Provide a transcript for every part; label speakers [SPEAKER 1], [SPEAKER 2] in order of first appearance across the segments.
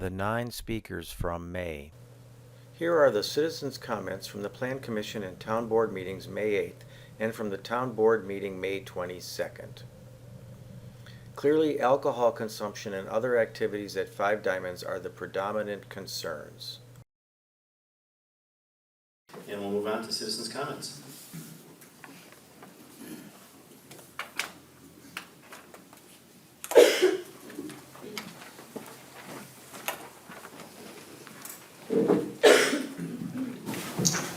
[SPEAKER 1] The 9 speakers from May. Here are the citizens' comments from the Plan Commission and Town Board meetings May 8th and from the Town Board meeting May 22nd. Clearly, alcohol consumption and other activities at Five Diamonds are the predominant concerns.
[SPEAKER 2] And we'll move on to citizens' comments.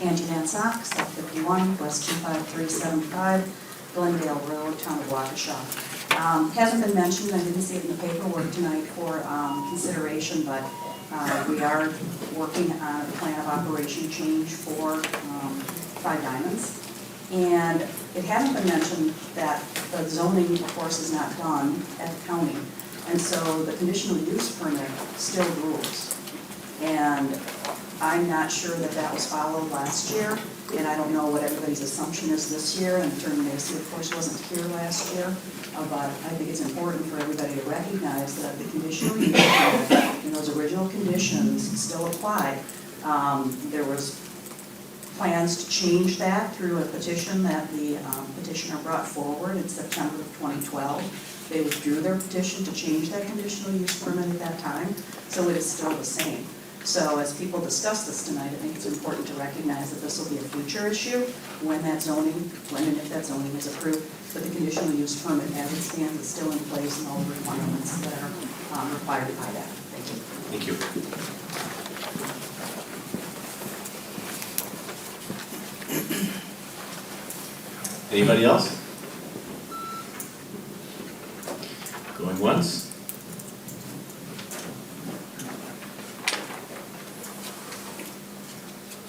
[SPEAKER 3] Angie Van Sock, South 51, West 25375, Glendale Road, Town of Waukesha. Hasn't been mentioned, I didn't see it in the paperwork tonight for consideration, but we are working on a plan of operation change for Five Diamonds. And it hasn't been mentioned that the zoning, of course, is not done at the county. And so the conditional use permit still rules. And I'm not sure that that was followed last year, and I don't know what everybody's assumption is this year, and Attorney Macy, of course, wasn't here last year, but I think it's important for everybody to recognize that the conditional use permit and those original conditions still apply. There was plans to change that through a petition that the petitioner brought forward in September of 2012. They withdrew their petition to change that conditional use permit at that time, so it is still the same. So as people discuss this tonight, I think it's important to recognize that this will be a future issue when and if that zoning is approved. But the conditional use permit as it stands is still in place and all the requirements that are required by that. Thank you.
[SPEAKER 2] Thank you. Anybody else? Going once?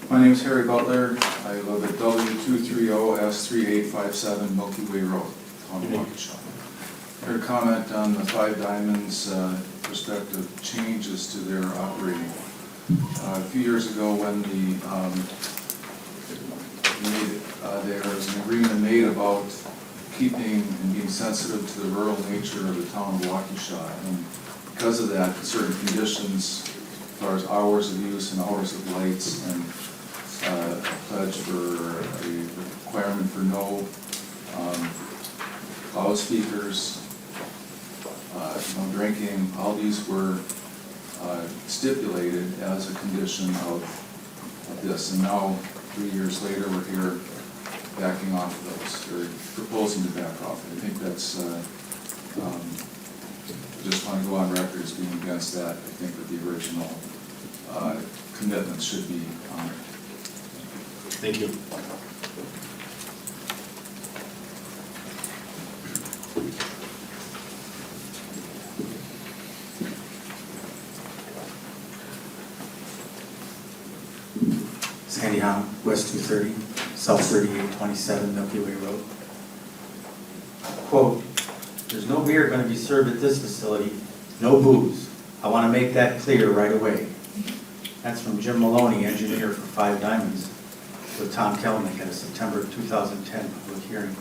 [SPEAKER 4] My name is Harry Butler. I live at W230S3857 Milky Way Road, Town of Waukesha. Here to comment on the Five Diamonds prospective changes to their operating. A few years ago when there was an agreement made about keeping and being sensitive to the rural nature of the town of Waukesha. And because of that, certain conditions as far as hours of use and hours of lights and a pledge for a requirement for no loudspeakers, no drinking, all these were stipulated as a condition of this. And now, 3 years later, we're here backing off of those, or proposing to back off. I think that's, I just want to go on record as being against that. I think that the original commitments should be honored.
[SPEAKER 2] Thank you.
[SPEAKER 5] Sandy Hahn, West 230, South 3827, Milky Way Road. Quote, "There's no beer going to be served at this facility, no booze. I want to make that clear right away." That's from Jim Maloney, engineer for Five Diamonds, with Tom Kelnick at a September 2010 public hearing.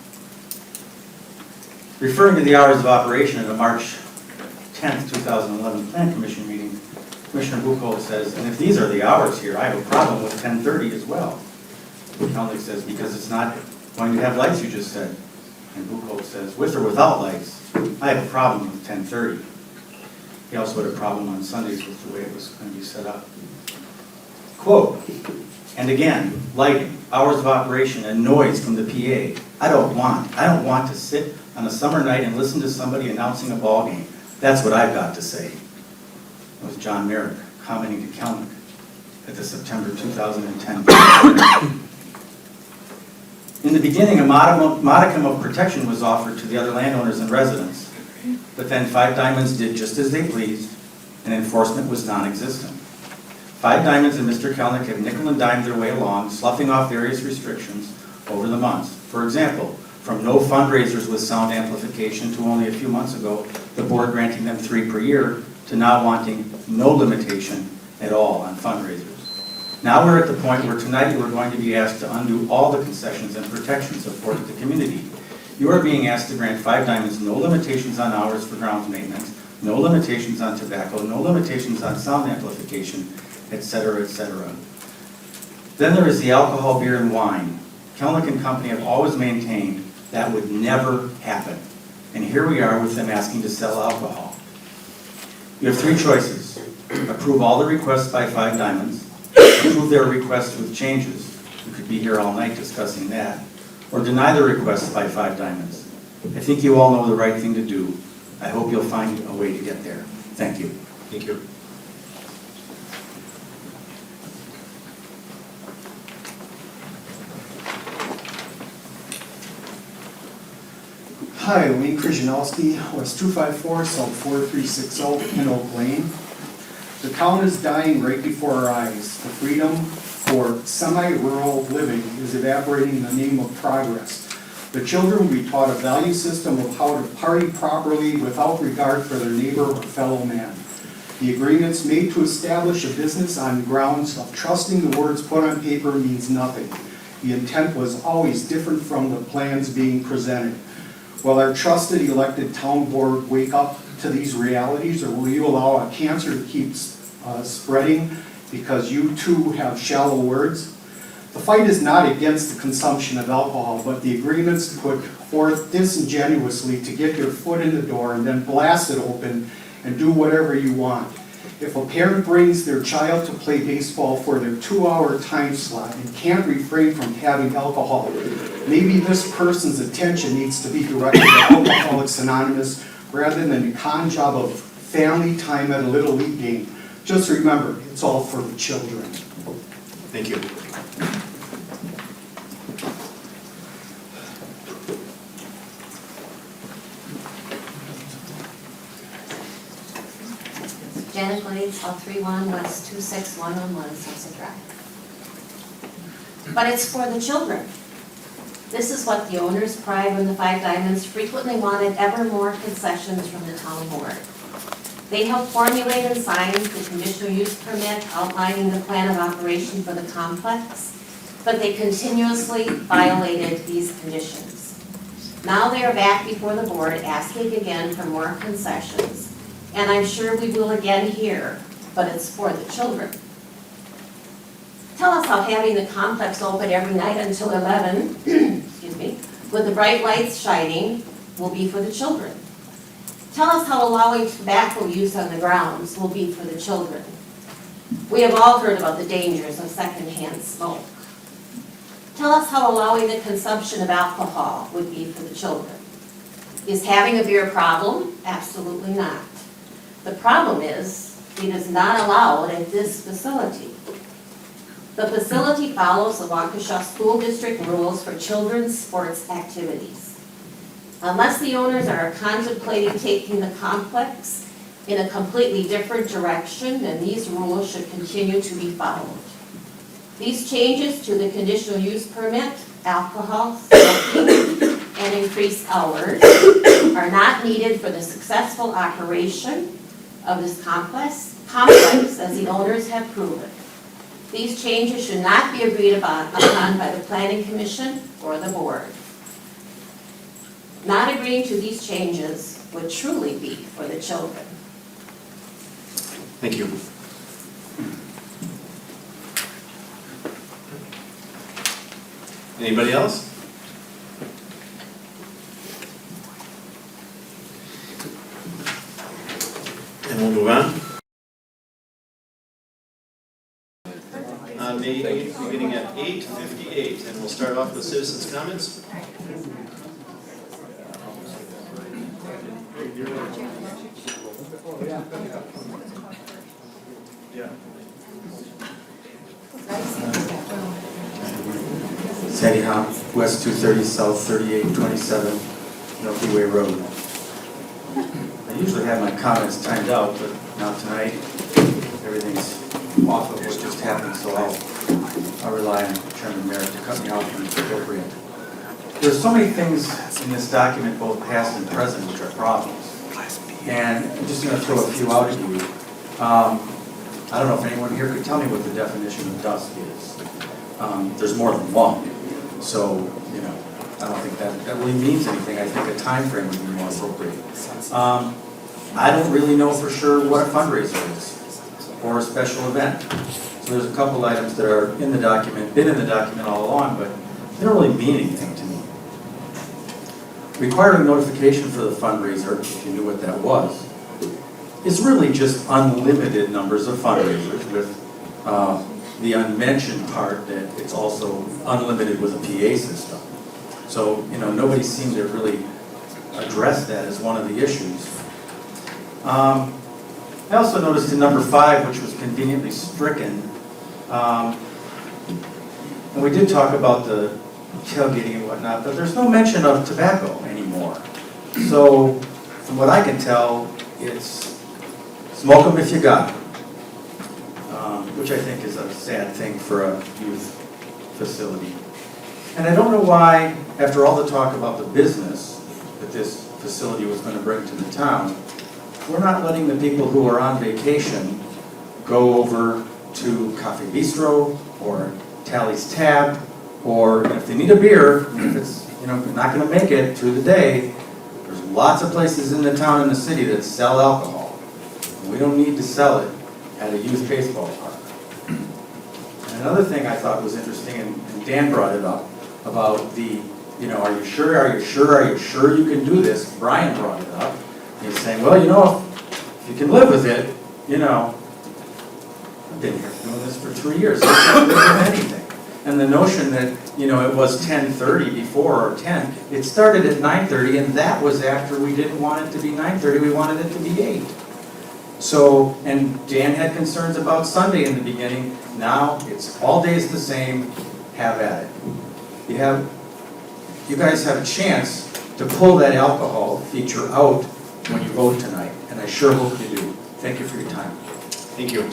[SPEAKER 5] Referring to the hours of operation at a March 10th, 2011 Plan Commission meeting, Commissioner Buchholz says, "And if these are the hours here, I have a problem with 10:30 as well." Kelnick says, "Because it's not going to have lights, you just said." And Buchholz says, "With or without lights, I have a problem with 10:30. He also had a problem on Sundays with the way it was going to be set up. Quote, "And again, lighting, hours of operation, and noise from the PA. I don't want to sit on a summer night and listen to somebody announcing a ball game. That's what I've got to say." That was John Merrick commenting to Kelnick at the September 2010. In the beginning, a modicum of protection was offered to the other landowners and residents, but then Five Diamonds did just as they pleased, and enforcement was non-existent. Five Diamonds and Mr. Kelnick have nickel and dimed their way along, sloughing off various restrictions over the months. For example, from no fundraisers with sound amplification to only a few months ago, the board granting them 3 per year, to now wanting no limitation at all on fundraisers. Now we're at the point where tonight you are going to be asked to undo all the concessions and protections afforded to the community. You are being asked to grant Five Diamonds no limitations on hours for grounds maintenance, no limitations on tobacco, no limitations on sound amplification, etc., etc. Then there is the alcohol, beer, and wine. Kelnick and Company have always maintained that would never happen. And here we are with them asking to sell alcohol. You have three choices. Approve all the requests by Five Diamonds, approve their request with changes. We could be here all night discussing that. Or deny the request by Five Diamonds. I think you all know the right thing to do. I hope you'll find a way to get there. Thank you.
[SPEAKER 2] Thank you.
[SPEAKER 6] Hi, Wayne Krzyzanowski, West 254, South 4360, Pin Oak Lane. The town is dying right before our eyes. The freedom for semi-rural living is evaporating in the name of progress. The children will be taught a value system of how to party properly without regard for their neighbor or fellow man. The agreements made to establish a business on grounds of trusting the words put on paper means nothing. The intent was always different from the plans being presented. Will our trusted elected town board wake up to these realities, or will you allow a cancer to keep spreading because you too have shallow words? The fight is not against the consumption of alcohol, but the agreements put forth disingenuously to get your foot in the door and then blast it open and do whatever you want. If a parent brings their child to play baseball for their 2-hour time slot and can't refrain from having alcohol, maybe this person's attention needs to be directed to Alcoholics Anonymous rather than the con job of family time at a Little League game. Just remember, it's all for the children.
[SPEAKER 2] Thank you.
[SPEAKER 7] Janet Blades, 31 West 26111 Sunset Drive. But it's for the children. This is what the owners cried when the Five Diamonds frequently wanted ever more concessions from the town board. They helped formulate and sign the conditional use permit outlining the plan of operation for the complex, but they continuously violated these conditions. Now they are back before the board asking again for more concessions, and I'm sure we will again here, but it's for the children. Tell us how having the complex open every night until 11, excuse me, with the bright lights shining will be for the children. Tell us how allowing tobacco use on the grounds will be for the children. We have all heard about the dangers of secondhand smoke. Tell us how allowing the consumption of alcohol would be for the children. Is having a beer problem? Absolutely not. The problem is, it is not allowed at this facility. The facility follows the Waukesha School District rules for children's sports activities. Unless the owners are contemplating taking the complex in a completely different direction, then these rules should continue to be followed. These changes to the conditional use permit, alcohol, smoking, and increased hours are not needed for the successful operation of this complex as the owners have proven. These changes should not be agreed upon by the Planning Commission or the board. Not agreeing to these changes would truly be for the children.
[SPEAKER 2] Thank you. Anybody else? And we'll move on. On May 8th, beginning at 8:58, and we'll start off with citizens' comments.
[SPEAKER 5] Sandy Howe, West 230, South 3827, Milky Way Road. I usually have my comments timed out, but not tonight. Everything's off of what just happened, so I'll rely on Chairman Merritt to cut me off when it's appropriate. There's so many things in this document, both past and present, which are problems. And I'm just going to throw a few out at you. I don't know if anyone here could tell me what the definition of dusk is. There's more than one. So, you know, I don't think that really means anything. I think a time frame would be more appropriate. I don't really know for sure what a fundraiser is or a special event. So there's a couple items that are in the document, been in the document all along, but they don't really mean anything to me. Requiring notification for the fundraiser, if you knew what that was, is really just unlimited numbers of fundraisers with the unmentioned part that it's also unlimited with a PA system. So, nobody seemed to really address that as one of the issues. I also noticed in number 5, which was conveniently stricken, and we did talk about the tailgating and whatnot, but there's no mention of tobacco anymore. So, from what I can tell, it's smoke them if you got them, which I think is a sad thing for a youth facility. And I don't know why, after all the talk about the business that this facility was going to bring to the town, we're not letting the people who are on vacation go over to Cafe Bistro or Tally's Tab, or if they need a beer, if it's, not going to make it through the day, there's lots of places in the town and the city that sell alcohol. We don't need to sell it at a youth baseball park. And another thing I thought was interesting, and Dan brought it up, about the, are you sure you can do this? Brian brought it up. He's saying, well, if you can live with it, I've been here doing this for 3 years. I can't live with anything. And the notion that, it was 10:30 before, or 10, it started at 9:30, and that was after we didn't want it to be 9:30, we wanted it to be 8. So, and Dan had concerns about Sunday in the beginning. Now, it's all days the same, have at it. You guys have a chance to pull that alcohol feature out when you vote tonight, and I sure hope you do. Thank you for your time.
[SPEAKER 2] Thank you.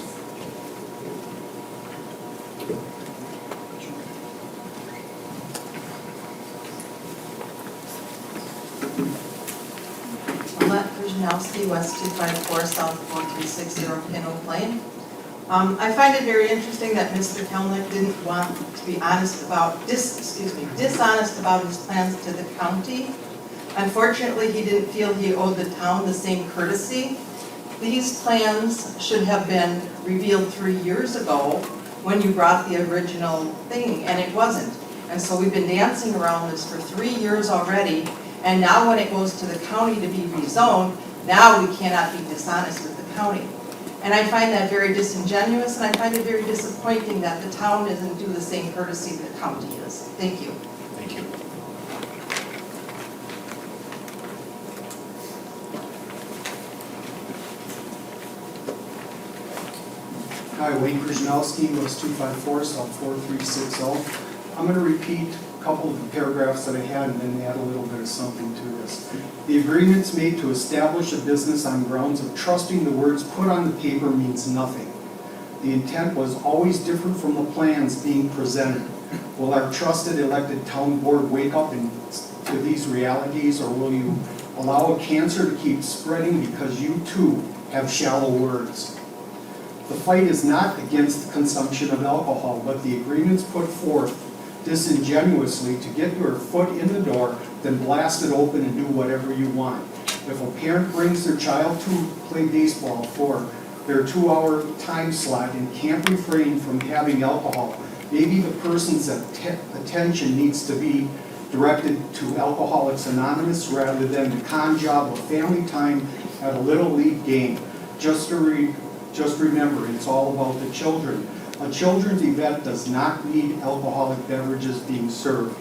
[SPEAKER 8] Janowski, West 254, South 4360, Pin Oak Lane. I find it very interesting that Mr. Kelnick didn't want to be dishonest about his plans to the county. Unfortunately, he didn't feel he owed the town the same courtesy. These plans should have been revealed 3 years ago when you brought the original thing, and it wasn't. And so we've been dancing around this for 3 years already, and now when it goes to the county to be rezoned, now we cannot be dishonest with the county. And I find that very disingenuous, and I find it very disappointing that the town doesn't do the same courtesy the county is. Thank you.
[SPEAKER 2] Thank you.
[SPEAKER 6] Hi, Wayne Krasnowski, West 254, South 4360. I'm going to repeat a couple of the paragraphs that I had and then add a little bit of something to this. The agreements made to establish a business on grounds of trusting the words put on the paper means nothing. The intent was always different from the plans being presented. Will our trusted elected town board wake up to these realities, or will you allow a cancer to keep spreading because you too have shallow words? The fight is not against the consumption of alcohol, but the agreements put forth disingenuously to get your foot in the door, then blast it open and do whatever you want. If a parent brings their child to play baseball for their 2-hour time slot and can't refrain from having alcohol, maybe the person's attention needs to be directed to Alcoholics Anonymous rather than the con job of family time at a Little League game. Just remember, it's all about the children. A children's event does not need alcoholic beverages being served.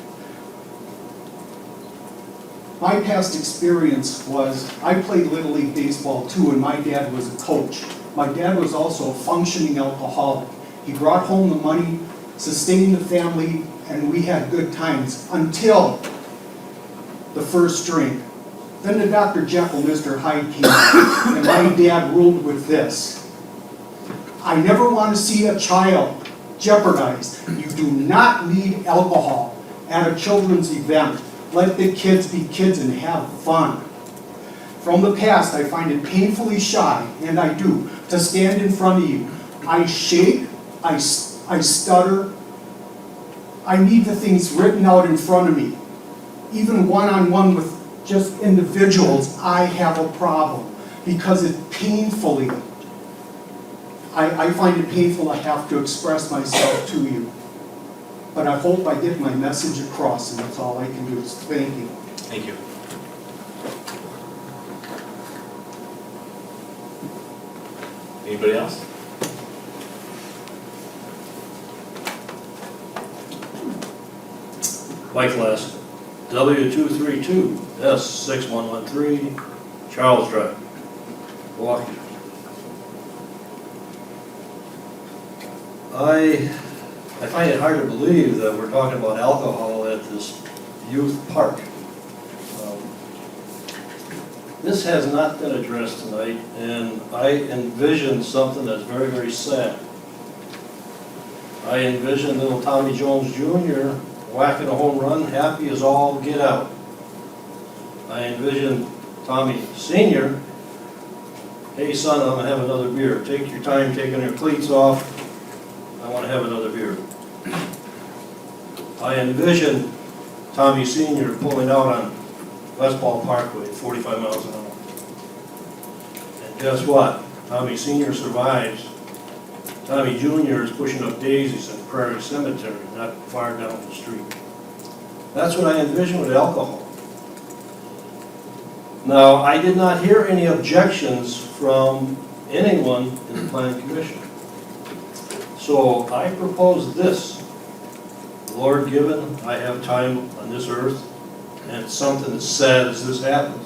[SPEAKER 6] My past experience was, I played Little League baseball too, and my dad was a coach. My dad was also a functioning alcoholic. He brought home the money, sustained the family, and we had good times until the first drink. Then the Dr. Jekyll, Mr. Hyde came, and my dad ruled with this: I never want to see a child jeopardized. You do not need alcohol at a children's event. Let the kids be kids and have fun. From the past, I find it painfully shy, and I do, to stand in front of you. I shake, I stutter. I need the things written out in front of me. Even one-on-one with just individuals, I have a problem. because it painfully, I find it painful to have to express myself to you. But I hope I get my message across, and that's all I can do is thank you.
[SPEAKER 2] Thank you. Anybody else?
[SPEAKER 9] Mike Last, W232S6113, Charles Drive, Milwaukee. I find it hard to believe that we're talking about alcohol at this youth park. This has not been addressed tonight, and I envision something that's very, very sad. I envision little Tommy Jones Jr. whacking a home run, happy as all get out. I envision Tommy Sr., hey son, I'm gonna have another beer. Take your time taking your cleats off. I wanna have another beer. I envision Tommy Sr. pulling out on Westball Parkway at 45 miles an hour. And guess what? Tommy Sr. survives. Tommy Jr. is pushing up daisies in Prairie Cemetery, not far down the street. That's what I envision with alcohol. Now, I did not hear any objections from anyone in the Planning Commission. So I propose this. Lord given, I have time on this earth, and it's something as sad as this happens.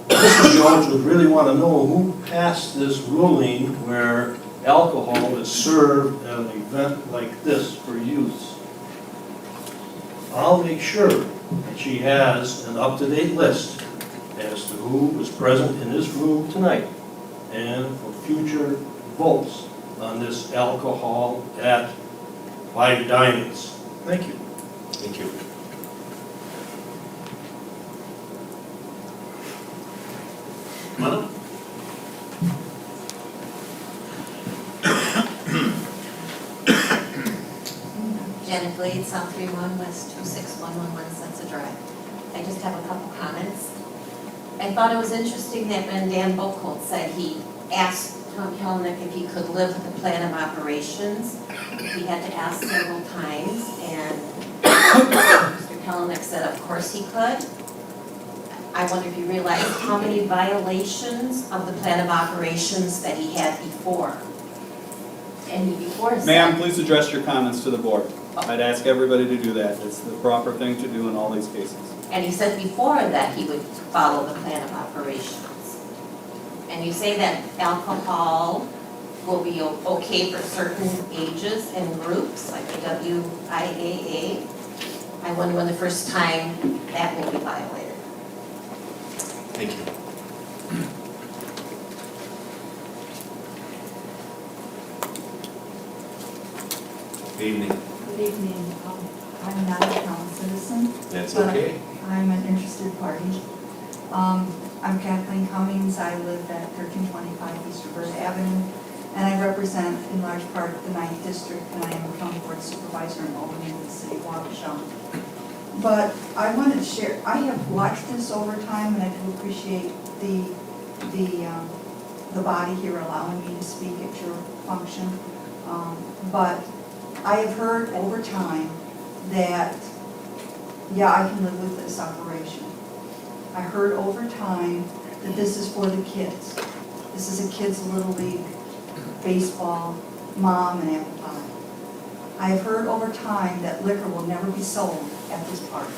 [SPEAKER 9] Mr. Jones would really want to know who passed this ruling where alcohol is served at an event like this for youths. I'll make sure that she has an up-to-date list as to who was present in this room tonight and for future votes on this alcohol at Five Diamonds. Thank you.
[SPEAKER 2] Thank you. Come on up.
[SPEAKER 7] Janet Blade, South 31 West 26111 Sunset Drive. I just have a couple comments. I thought it was interesting that when Dan Bocolt said he asked Tom Kelnick if he could live with the plan of operations. He had to ask several times, and Mr. Kelnick said of course he could. I wonder if you realize how many violations of the plan of operations that he had before. And he before said...
[SPEAKER 10] Ma'am, please address your comments to the board. I'd ask everybody to do that. It's the proper thing to do in all these cases.
[SPEAKER 7] And he said before that he would follow the plan of operations. And you say that alcohol will be okay for certain ages and groups, like the WIAA. I wonder when the first time that will be violated.
[SPEAKER 2] Thank you. Good evening.
[SPEAKER 11] Good evening. I'm not a town citizen.
[SPEAKER 2] That's
[SPEAKER 11] but
[SPEAKER 2] okay.
[SPEAKER 11] I'm an interested party. I'm Kathleen Cummings. I live at 1325 East River Avenue, and I represent in large part the 9th District, and I am a county board supervisor in Albany in the city of Waukesha. But I wanted to share, I have watched this over time, and I do appreciate the body here allowing me to speak at your function. But I have heard over time that, yeah, I can live with this operation. I heard over time that this is for the kids. This is a kids' little league, baseball, mom and apple pie. I have heard over time that liquor will never be sold at this park.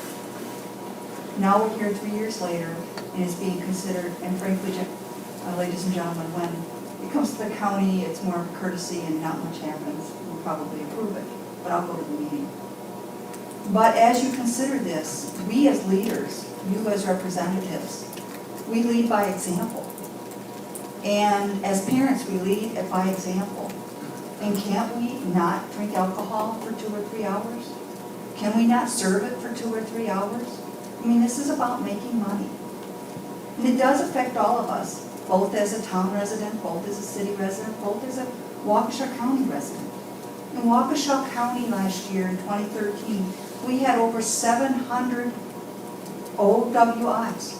[SPEAKER 11] Now we're here 3 years later, and it's being considered, and frankly, ladies and gentlemen, when it comes to the county, it's more of a courtesy and not much happens. We'll probably approve it, but I'll go to the meeting. But as you consider this, we as leaders, you as representatives, we lead by example. And as parents, we lead by example. And can't we not drink alcohol for 2 or 3 hours? Can we not serve it for 2 or 3 hours? I mean, this is about making money. And it does affect all of us, both as a town resident, both as a city resident, both as a Waukesha County resident. In Waukesha County last year, in 2013, we had over 700 OWIs.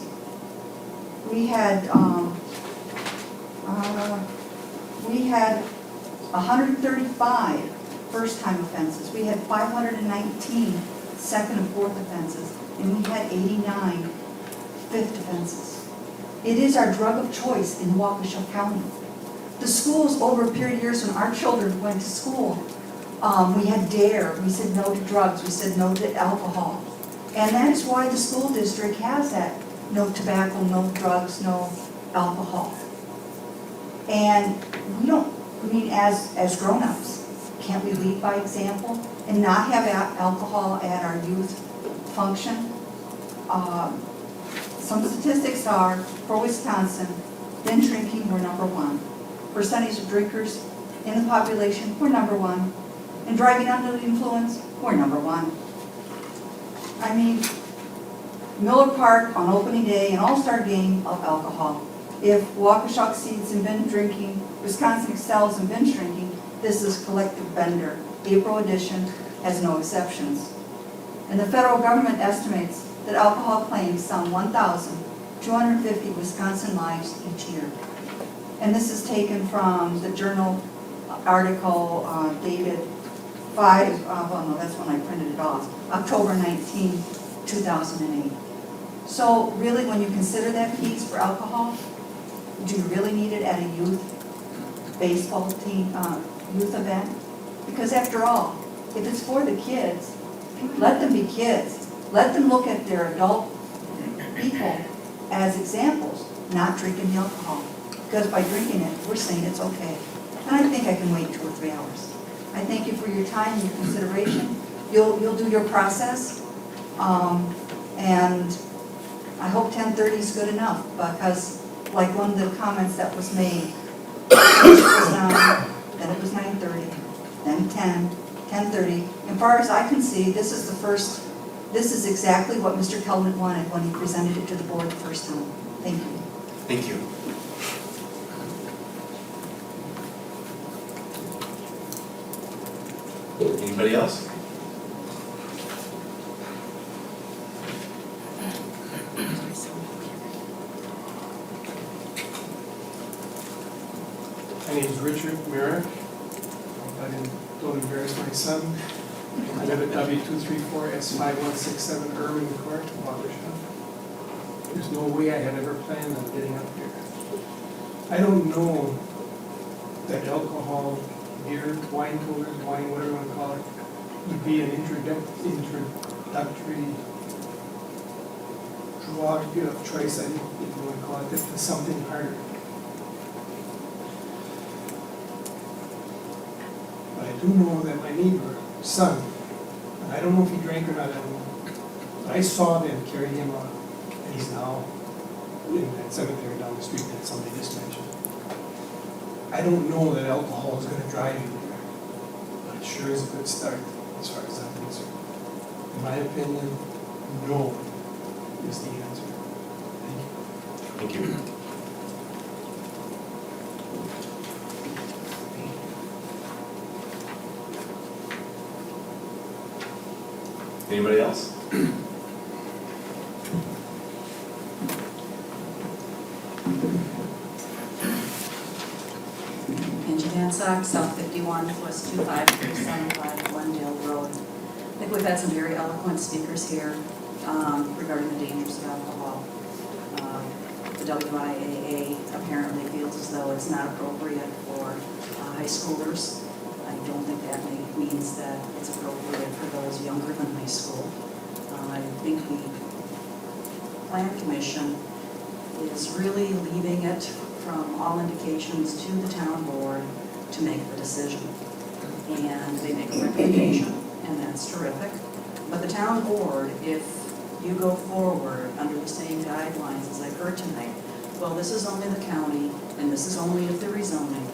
[SPEAKER 11] We we had 135 first-time offenses. We had 519 second and fourth offenses, and we had 89 fifth offenses. It is our drug of choice in Waukesha County. The schools, over a period of years when our children went to school, we had DARE, we said no to drugs, we said no to alcohol. And that is why the school district has that no tobacco, no drugs, no alcohol. And we don't, I mean, as grown-ups, can't we lead by example and not have alcohol at our youth function? Some statistics are, for Wisconsin, binge drinking, we're number 1. Percentage of drinkers in the population, we're number 1. And driving under the influence, we're number 1. I mean, Miller Park on opening day, an all-star game of alcohol. If Waukesha exceeds in binge drinking, Wisconsin excels in binge drinking, this is collective bender. April edition has no exceptions. And the federal government estimates that alcohol claims some 1,250 Wisconsin lives each year. And this is taken from the journal article dated that's when I printed it off, October 19, 2008. So really, when you consider that piece for alcohol, do you really need it at a youth baseball team, youth event? Because after all, if it's for the kids, let them be kids. Let them look at their adult people as examples, not drinking the alcohol. Because by drinking it, we're saying it's okay. And I think I can wait 2 or 3 hours. I thank you for your time and your consideration. You'll do your process. And I hope 10:30 is good enough, because like one of the comments that was made, first it was 9, then it was 9:30, then 10, 10:30. And far as I can see, this is exactly what Mr. Kelman wanted when he presented it to the board the first time. Thank you.
[SPEAKER 2] Thank you. Anybody else?
[SPEAKER 6] My name is Richard Merrick. Don't embarrass my son. I live at W234S5167 Irving Court, Waukesha. There's no way I had ever planned on getting up here. I don't know that alcohol, beer, wine coolers, wine, whatever you want to call it, would be an introductory drug of choice, I think you want to call it, to something harder. But I do know that my neighbor, son, and I don't know if he drank or not, I don't know, but I saw them carry him on, and he's now in that cemetery down the street that somebody just mentioned. I don't know that alcohol is going to drive you there, but it sure is a good start as far as I'm concerned. In my opinion, no is the answer. Thank you.
[SPEAKER 2] Thank you. Anybody else?
[SPEAKER 3] Angie Dansock, South 51, West 25375, Glendale Road. I think we've had some very eloquent speakers here regarding the dangers of alcohol. The WIAA apparently feels as though it's not appropriate for high schoolers. I don't think that means that it's appropriate for those younger than high school. I think the Plan Commission is really leaving it, from all indications, to the town board to make the decision. And they make a recommendation, and that's terrific. But the town board, if you go forward under the same guidelines as I've heard tonight, well, this is only the county, and this is only if they're rezoning.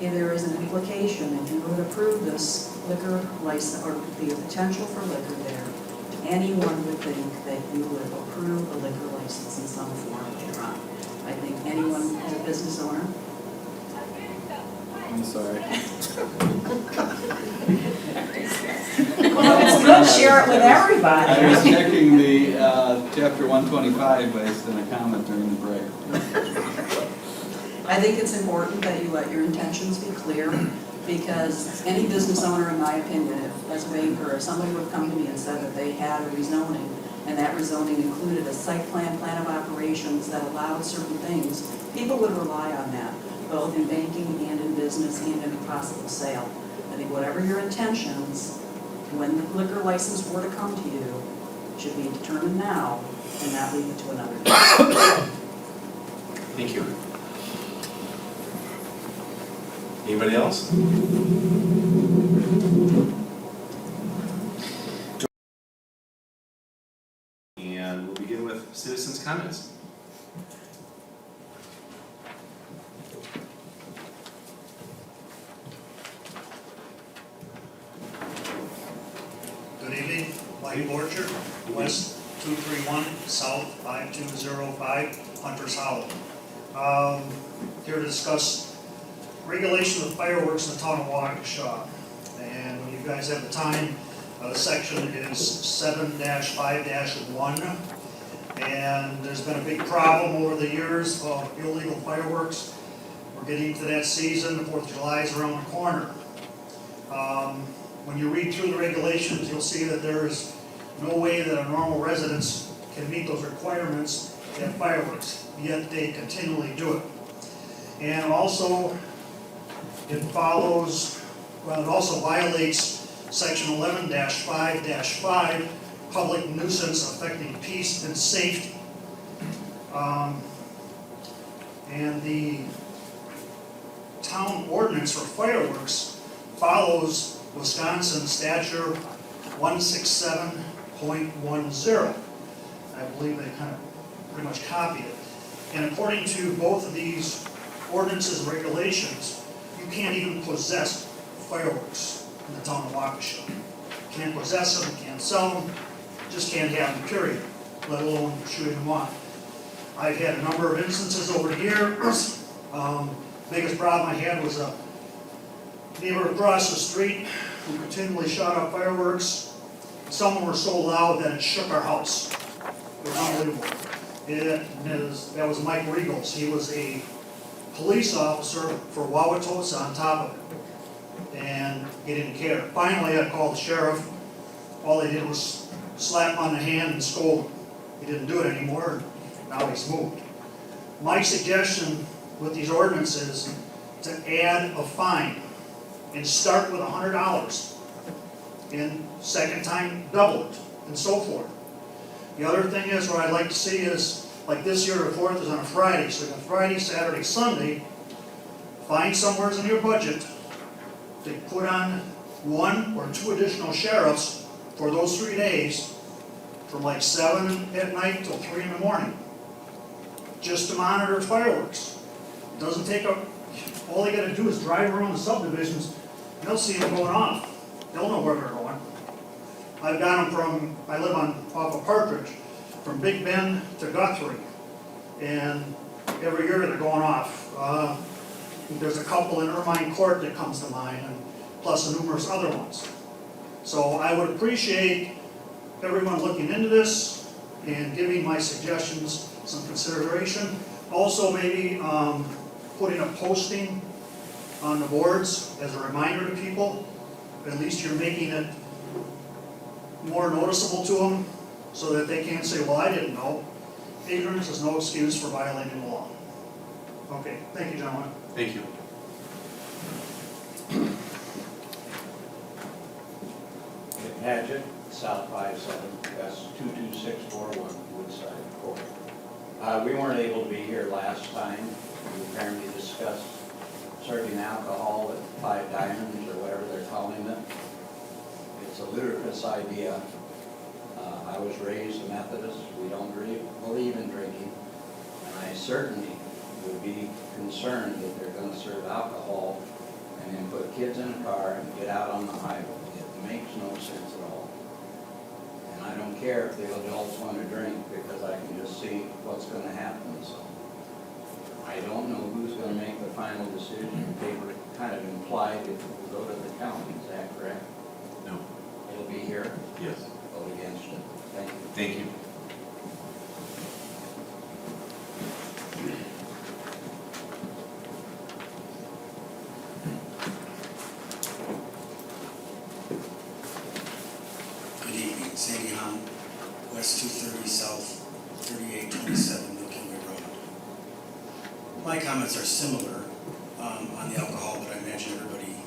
[SPEAKER 3] If there is an implication, if you would approve this liquor license, or the potential for liquor there, anyone would think that you would approve a liquor license in some form later on. I think anyone as a business owner.
[SPEAKER 10] I'm sorry.
[SPEAKER 3] Well, it's good, share it with everybody.
[SPEAKER 10] I was checking the chapter 125 based on a comment during the break.
[SPEAKER 3] I think it's important that you let your intentions be clear, because any business owner, in my opinion, if, as a banker, if somebody would come to me and said that they had a rezoning, and that rezoning included a site plan of operations that allowed certain things, people would rely on that, both in banking and in business and in a possible sale. I think whatever your intentions, when the liquor license were to come to you, should be determined now and not leave it to another day.
[SPEAKER 2] Thank you. Anybody else? And we'll begin with citizens' comments.
[SPEAKER 12] Good evening, Mike Orchard, West 231, South 5205, Hunter's Hollow. Here to discuss regulation of fireworks in the town of Waukesha. And when you guys have the time, the section is 7-5-1. And there's been a big problem over the years of illegal fireworks. We're getting to that season, the 4th of July is around the corner. When you read through the regulations, you'll see that there is no way that a normal residence can meet those requirements to have fireworks, yet they continually do it. And also, it follows, well, it also violates section 11-5-5, public nuisance affecting peace and safety. And the town ordinance for fireworks follows Wisconsin statute 167.10. I believe they kind of pretty much copied it. And according to both of these ordinances and regulations, you can't even possess fireworks in the town of Waukesha. You can't possess them, you can't sell them, just can't have them, period, let alone shooting them off. I've had a number of instances over the years. Biggest problem I had was a neighbor across the street who continually shot off fireworks. Some of them were so loud that it shook our house. It was unbelievable. That was Mike Regals. He was a police officer for Wauwatosa on top of it. And he didn't care. Finally, I called the sheriff. All they did was slap him on the hand and scold him. He didn't do it anymore. Now he's moved. My suggestion with these ordinances to add a fine and start with $100 and second time double it and so forth. The other thing is, what I'd like to see is, like this year the 4th is on a Friday, so you got Friday, Saturday, Sunday, find somewhere in your budget to put on 1 or 2 additional sheriffs for those 3 days from like 7 at night till 3 in the morning, just to monitor fireworks. It doesn't take all they gotta do is drive around the subdivisions, and they'll see them going off. They'll know where they're going. I've got them I live off of Partridge, from Big Bend to Guthrie, and every year they're going off. There's a couple in Ermine Court that comes to mind, and plus numerous other ones. So I would appreciate everyone looking into this and giving my suggestions some consideration. Also, maybe putting a posting on the boards as a reminder to people. At least you're making it more noticeable to them so that they can't say, well, I didn't know. Ignorance is no excuse for violating the law. Okay, thank you, gentlemen.
[SPEAKER 2] Thank you.
[SPEAKER 13] Padgett, South 57, West 22641, Woodside Court. We weren't able to be here last time. We apparently discussed serving alcohol at 5 Diamonds or whatever they're calling it. It's a ludicrous idea. I was raised a Methodist. We don't believe in drinking. And I certainly would be concerned that they're going to serve alcohol and then put kids in a car and get out on the highway. It makes no sense at all. And I don't care if the adults want to drink, because I can just see what's going to happen. So I don't know who's going to make the final decision. They were kind of implied it will go to the county. Is that correct?
[SPEAKER 2] No.
[SPEAKER 13] It'll be here?
[SPEAKER 2] Yes.
[SPEAKER 13] Vote against it. Thank you.
[SPEAKER 2] Thank you.
[SPEAKER 14] West 230 South 3827 Milky Road. My comments are similar on the alcohol, but I imagine everybody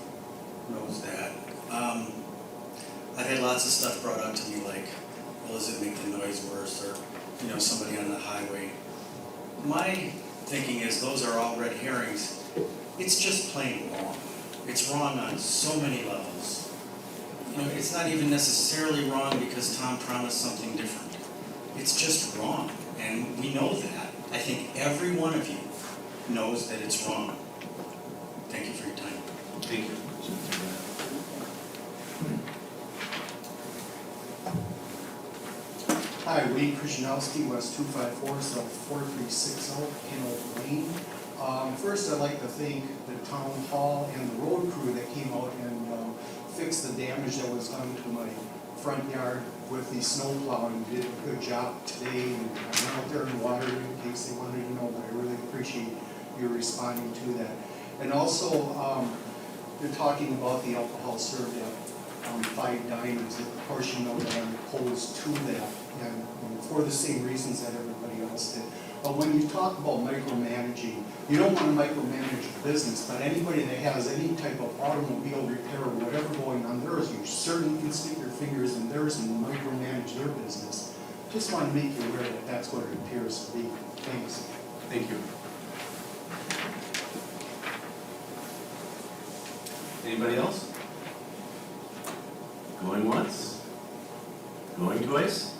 [SPEAKER 14] knows that. I've had lots of stuff brought up to me like, well, does it make the noise worse, or, somebody on the highway. My thinking is those are all red herrings. It's just plain wrong. It's wrong on so many levels. It's not even necessarily wrong because Tom promised something different. It's just wrong, and we know that. I think every one of you knows that it's wrong. Thank you for your time.
[SPEAKER 2] Thank you.
[SPEAKER 6] Hi, Wade Krasnowski, West 254, South 4360, Kennel Lane. First, I'd like to thank the town hall and the road crew that came out and fixed the damage that was done to my front yard with the snow plowing. You did a good job today, and I went out there and watered in case they wanted to know, but I really appreciate you responding to that. And also, you're talking about the alcohol served at 5 Diamonds. Of course, you know that I'm opposed to that, and for the same reasons that everybody else did. But when you talk about micromanaging, you don't want to micromanage a business, but anybody that has any type of automobile repair or whatever going on theirs, you certainly can stick your fingers in theirs and micromanage their business. Just want to make you aware that that's what it appears to be. Thanks.
[SPEAKER 2] Thank you. Anybody else? Going once? Going twice?